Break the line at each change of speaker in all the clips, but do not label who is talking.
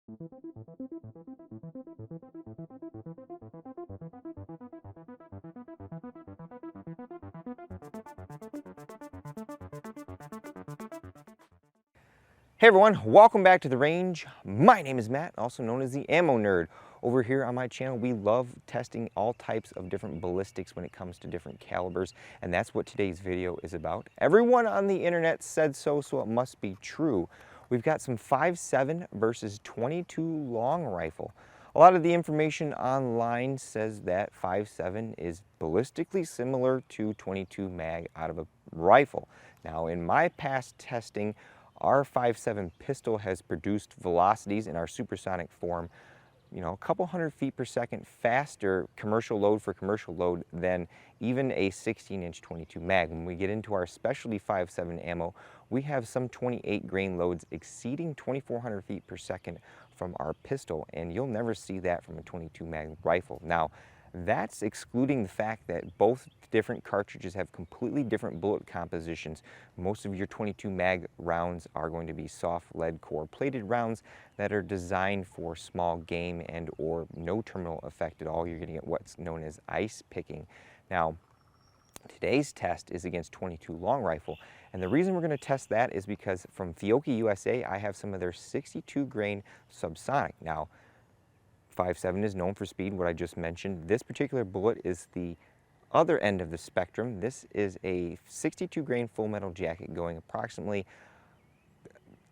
Hey everyone, welcome back to the range. My name is Matt, also known as the Ammo Nerd. Over here on my channel, we love testing all types of different ballistics when it comes to different calibers, and that's what today's video is about. Everyone on the internet said so, so it must be true. We've got some 5.7 versus 22 long rifle. A lot of the information online says that 5.7 is ballistically similar to 22 mag out of a rifle. Now, in my past testing, our 5.7 pistol has produced velocities in our supersonic form, you know, a couple hundred feet per second faster commercial load for commercial load than even a 16-inch 22 mag. When we get into our specialty 5.7 ammo, we have some 28 grain loads exceeding 2,400 feet per second from our pistol, and you'll never see that from a 22 mag rifle. Now, that's excluding the fact that both different cartridges have completely different bullet compositions. Most of your 22 mag rounds are going to be soft lead core plated rounds that are designed for small game and or no terminal effect at all. You're going to get what's known as ice picking. Now, today's test is against 22 long rifle, and the reason we're going to test that is because from Fiocchi USA, I have some of their 62 grain Subsonic. Now, 5.7 is known for speed, what I just mentioned. This particular bullet is the other end of the spectrum. This is a 62 grain full metal jacket going approximately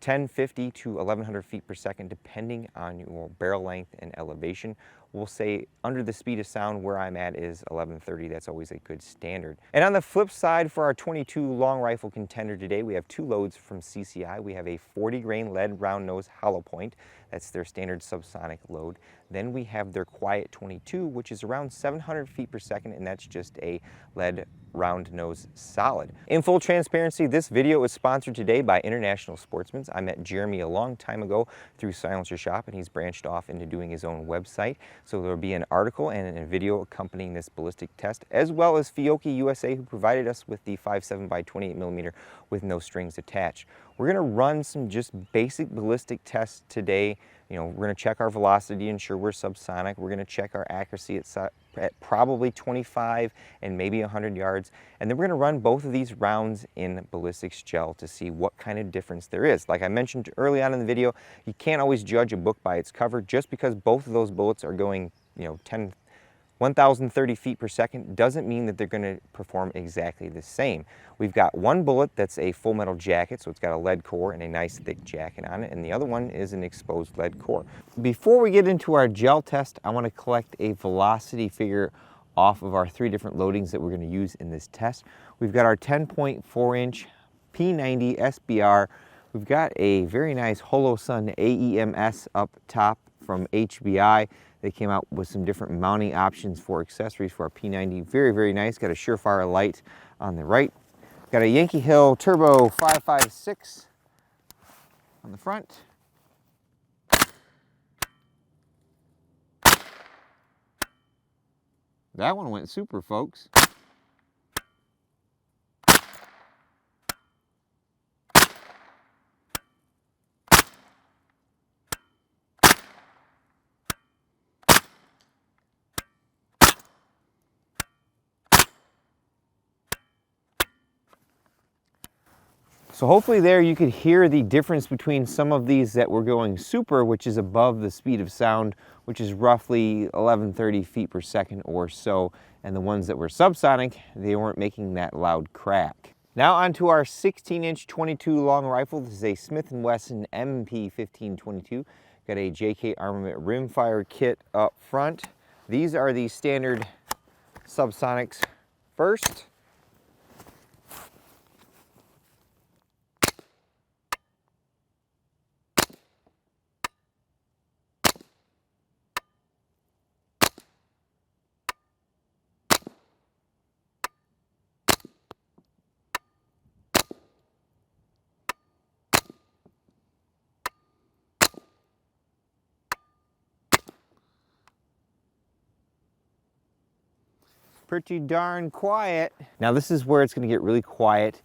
1050 to 1100 feet per second depending on your barrel length and elevation. We'll say under the speed of sound where I'm at is 1130. That's always a good standard. And on the flip side, for our 22 long rifle contender today, we have two loads from CCI. We have a 40 grain lead round nose hollow point. That's their standard subsonic load. Then we have their Quiet 22, which is around 700 feet per second, and that's just a lead round nose solid. In full transparency, this video is sponsored today by International Sportsman's. I met Jeremy a long time ago through Silencer Shop, and he's branched off into doing his own website. So there will be an article and a video accompanying this ballistic test, as well as Fiocchi USA, who provided us with the 5.7x28mm with no strings attached. We're going to run some just basic ballistic tests today. You know, we're going to check our velocity, ensure we're subsonic. We're going to check our accuracy at probably 25 and maybe 100 yards. And then we're going to run both of these rounds in ballistics gel to see what kind of difference there is. Like I mentioned early on in the video, you can't always judge a book by its cover. Just because both of those bullets are going, you know, 1,030 feet per second doesn't mean that they're going to perform exactly the same. We've got one bullet that's a full metal jacket, so it's got a lead core and a nice thick jacket on it, and the other one is an exposed lead core. Before we get into our gel test, I want to collect a velocity figure off of our three different loadings that we're going to use in this test. We've got our 10.4-inch P90 SBR. We've got a very nice Holosun AEMS up top from HBI. They came out with some different mounting options for accessories for our P90. Very, very nice. Got a Surefire light on the right. Got a Yankee Hill Turbo 5.56 on the front. That one went super, folks. So hopefully there you could hear the difference between some of these that were going super, which is above the speed of sound, which is roughly 1130 feet per second or so, and the ones that were subsonic, they weren't making that loud crack. Now onto our 16-inch 22 long rifle. This is a Smith & Wesson MP1522. Got a JK Armament rimfire kit up front. These are the standard subsonics first. Pretty darn quiet. Now this is where it's going to get really quiet.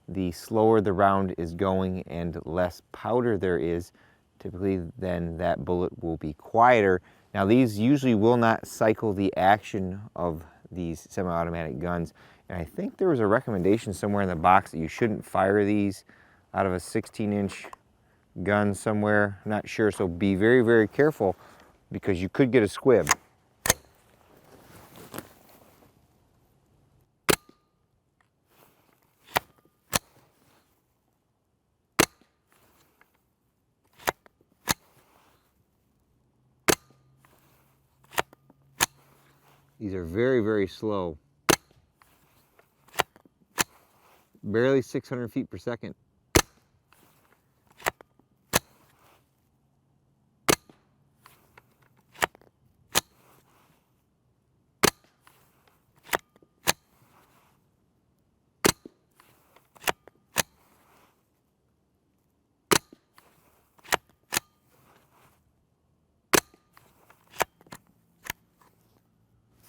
The slower the round is going and less powder there is typically then that bullet will be quieter. Now these usually will not cycle the action of these semi-automatic guns, and I think there was a recommendation somewhere in the box that you shouldn't fire these out of a 16-inch gun somewhere. I'm not sure, so be very, very careful because you could get a squib. These are very, very slow. Barely 600 feet per second.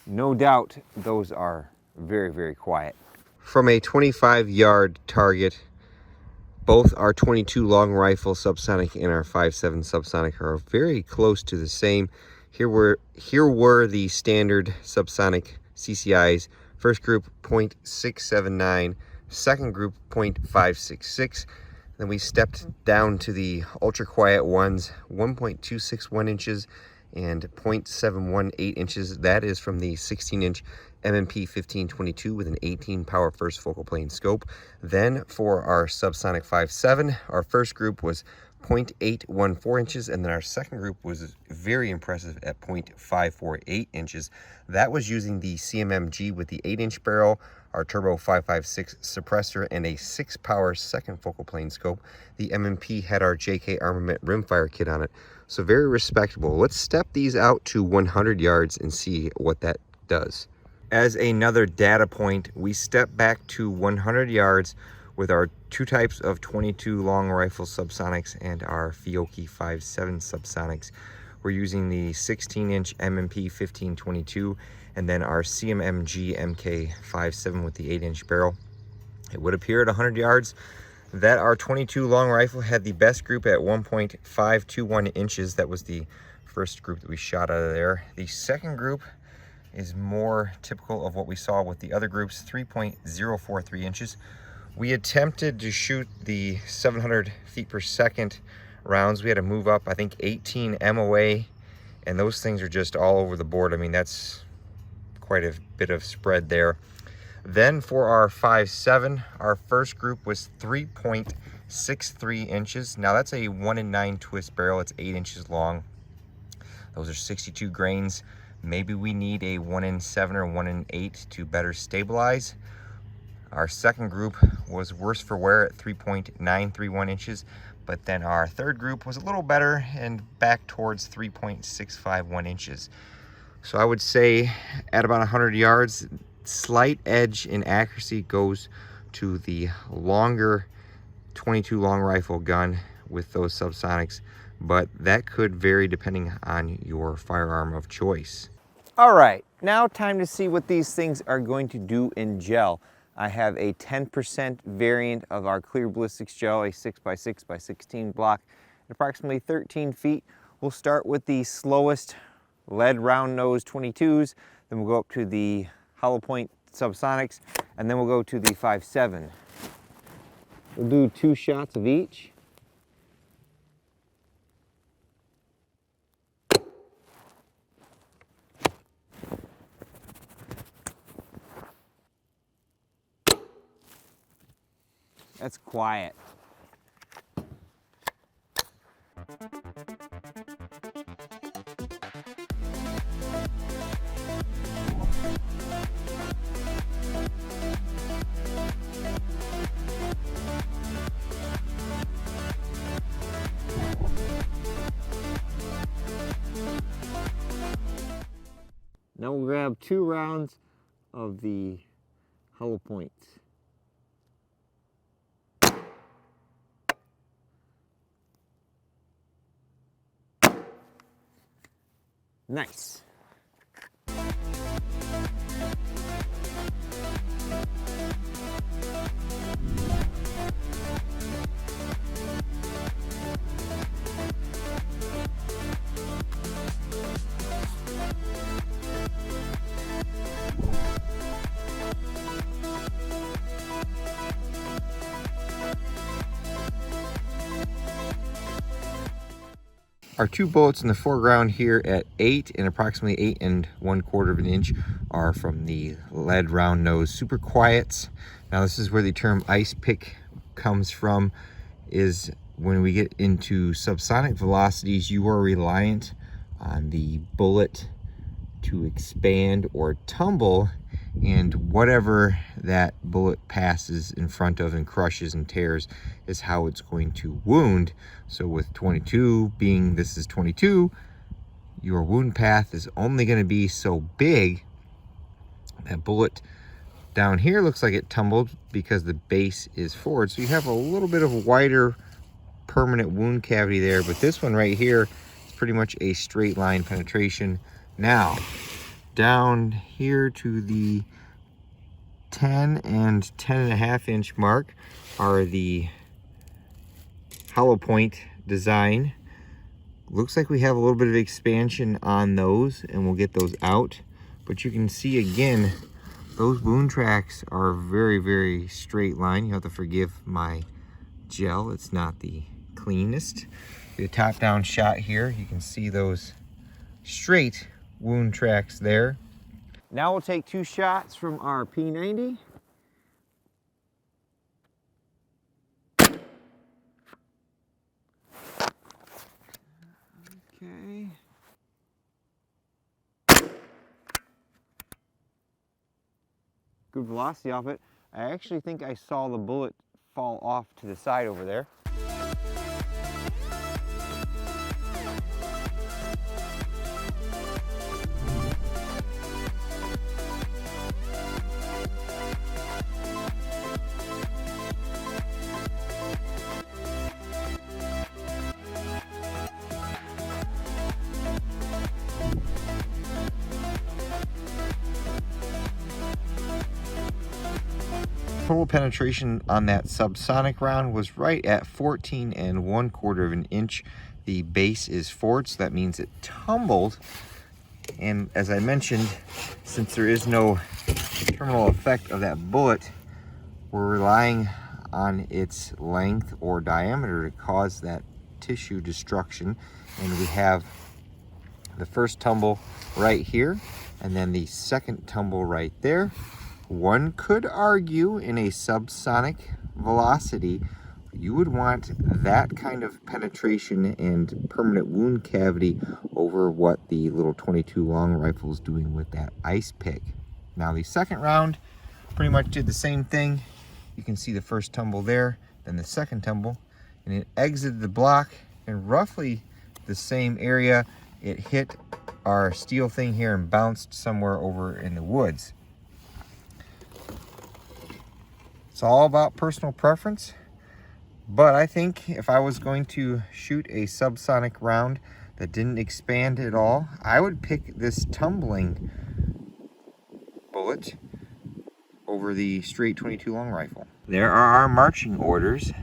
No doubt those are very, very quiet. From a 25-yard target, both our 22 long rifle subsonic and our 5.7 subsonic are very close to the same. Here were the standard subsonic CCIs. First group 0.679, second group 0.566. Then we stepped down to the ultra quiet ones, 1.261 inches and 0.718 inches. That is from the 16-inch M&P 1522 with an 18 power first focal plane scope. Then for our subsonic 5.7, our first group was 0.814 inches, and then our second group was very impressive at 0.548 inches. That was using the CMMG with the 8-inch barrel, our turbo 5.56 suppressor, and a 6 power second focal plane scope. The M&P had our JK Armament rimfire kit on it, so very respectable. Let's step these out to 100 yards and see what that does. As another data point, we step back to 100 yards with our two types of 22 long rifle subsonics and our Fiocchi 5.7 subsonics. We're using the 16-inch M&P 1522 and then our CMMG MK 5.7 with the 8-inch barrel. It would appear at 100 yards that our 22 long rifle had the best group at 1.521 inches. That was the first group that we shot out of there. The second group is more typical of what we saw with the other groups, 3.043 inches. We attempted to shoot the 700 feet per second rounds. We had to move up, I think, 18 MOA, and those things are just all over the board. I mean, that's quite a bit of spread there. Then for our 5.7, our first group was 3.63 inches. Now that's a 1 in 9 twist barrel. It's 8 inches long. Those are 62 grains. Maybe we need a 1 in 7 or 1 in 8 to better stabilize. Our second group was worse for wear at 3.931 inches, but then our third group was a little better and back towards 3.651 inches. So I would say at about 100 yards, slight edge in accuracy goes to the longer 22 long rifle gun with those subsonics, but that could vary depending on your firearm of choice. All right, now time to see what these things are going to do in gel. I have a 10% variant of our clear ballistics gel, a 6x6x16 block, at approximately 13 feet. We'll start with the slowest lead round nose 22s, then we'll go up to the hollow point subsonics, and then we'll go to the 5.7. We'll do 2 shots of each. That's quiet. Now we'll grab 2 rounds of the hollow points. Nice. Our two bullets in the foreground here at 8 and approximately 8 1/4 of an inch are from the lead round nose super quiets. Now this is where the term ice pick comes from, is when we get into subsonic velocities, you are reliant on the bullet to expand or tumble, and whatever that bullet passes in front of and crushes and tears is how it's going to wound. So with 22 being, this is 22, your wound path is only going to be so big. That bullet down here looks like it tumbled because the base is forward, so you have a little bit of a wider permanent wound cavity there, but this one right here is pretty much a straight line penetration. Now down here to the 10 and 10.5 inch mark are the hollow point design. Looks like we have a little bit of expansion on those, and we'll get those out, but you can see again those wound tracks are very straight line. You have to forgive my gel, it's not the cleanest. The top down shot here, you can see those straight wound tracks there. Now we'll take 2 shots from our P90. Okay. Good velocity off it. I actually think I saw the bullet fall off to the side over there. Total penetration on that subsonic round was right at 14 1/4 of an inch. The base is forward, so that means it tumbled. And as I mentioned, since there is no terminal effect of that bullet, we're relying on its length or diameter to cause that tissue destruction. And we have the first tumble right here, and then the second tumble right there. One could argue in a subsonic velocity, you would want that kind of penetration and permanent wound cavity over what the little 22 long rifle is doing with that ice pick. Now the second round pretty much did the same thing. You can see the first tumble there, then the second tumble, and it exited the block in roughly the same area. It hit our steel thing here and bounced somewhere over in the woods. It's all about personal preference, but I think if I was going to shoot a subsonic round that didn't expand at all, I would pick this tumbling bullet over the straight 22 long rifle. There are our marching orders.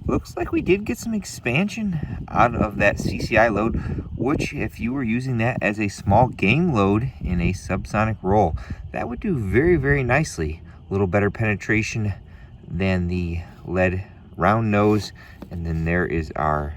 Looks like we did get some expansion out of that CCI load, which if you were using that as a small game load in a subsonic roll, that would do very nicely. A little better penetration than the lead round nose. And then there is our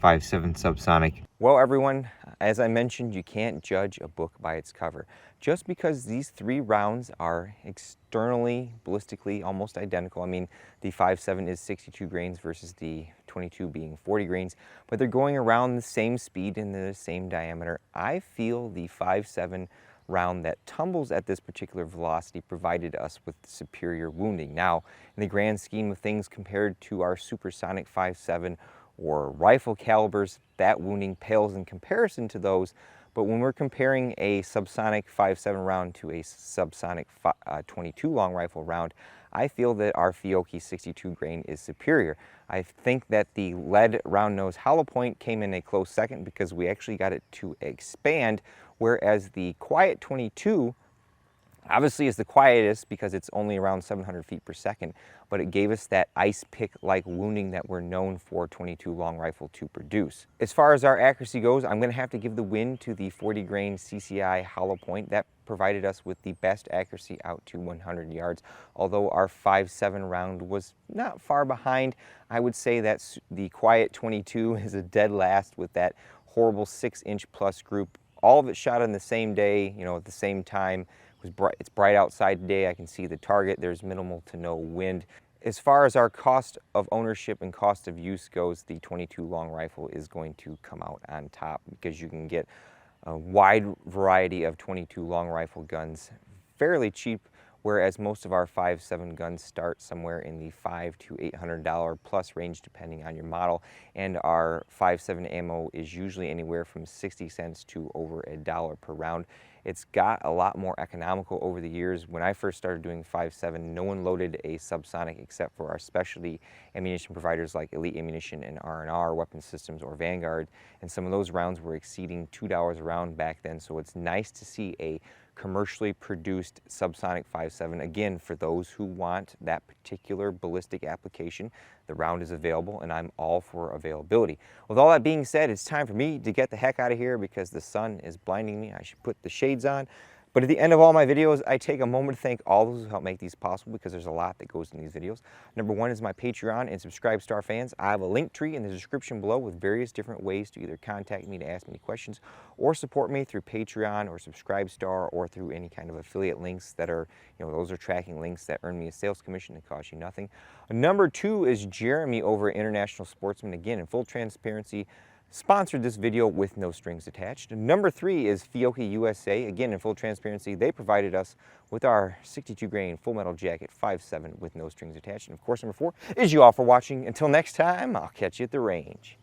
5.7 subsonic. Well, everyone, as I mentioned, you can't judge a book by its cover. Just because these 3 rounds are externally, ballistically almost identical. I mean, the 5.7 is 62 grains versus the 22 being 40 grains, but they're going around the same speed and the same diameter. I feel the 5.7 round that tumbles at this particular velocity provided us with superior wounding. Now, in the grand scheme of things, compared to our supersonic 5.7 or rifle calibers, that wounding pales in comparison to those. But when we're comparing a subsonic 5.7 round to a subsonic 22 long rifle round, I feel that our Fiocchi 62 grain is superior. I think that the lead round nose hollow point came in a close second because we actually got it to expand, whereas the quiet 22 obviously is the quietest because it's only around 700 feet per second, but it gave us that ice pick like wounding that we're known for 22 long rifle to produce. As far as our accuracy goes, I'm going to have to give the win to the 40 grain CCI hollow point. That provided us with the best accuracy out to 100 yards. Although our 5.7 round was not far behind, I would say that the quiet 22 is a dead last with that horrible 6-inch plus group. All of it shot on the same day, you know, at the same time. It's bright outside today. I can see the target. There's minimal to no wind. As far as our cost of ownership and cost of use goes, the 22 long rifle is going to come out on top because you can get a wide variety of 22 long rifle guns fairly cheap, whereas most of our 5.7 guns start somewhere in the $500 to $800 plus range depending on your model, and our 5.7 ammo is usually anywhere from 60 cents to over $1 per round. It's got a lot more economical over the years. When I first started doing 5.7, no one loaded a Subsonic except for our specialty ammunition providers like Elite Ammunition and R.A.N.G.E Weapon Systems or Vanguard, and some of those rounds were exceeding $2 a round back then, so it's nice to see a commercially produced Subsonic 5.7. Again, for those who want that particular ballistic application, the round is available, and I'm all for availability. With all that being said, it's time for me to get the heck out of here because the sun is blinding me. I should put the shades on. But at the end of all my videos, I take a moment to thank all those who help make these possible because there's a lot that goes in these videos. Number one is my Patreon and Subscribe Star fans. I have a link tree in the description below with various different ways to either contact me to ask me questions or support me through Patreon or Subscribe Star or through any kind of affiliate links that are, you know, those are tracking links that earn me a sales commission that cost you nothing. Number two is Jeremy over at International Sportsman. Again, in full transparency, sponsored this video with no strings attached. Number three is Fiocchi USA. Again, in full transparency, they provided us with our 62 grain full metal jacket 5.7 with no strings attached. And of course, number four is you all for watching. Until next time, I'll catch you at the range.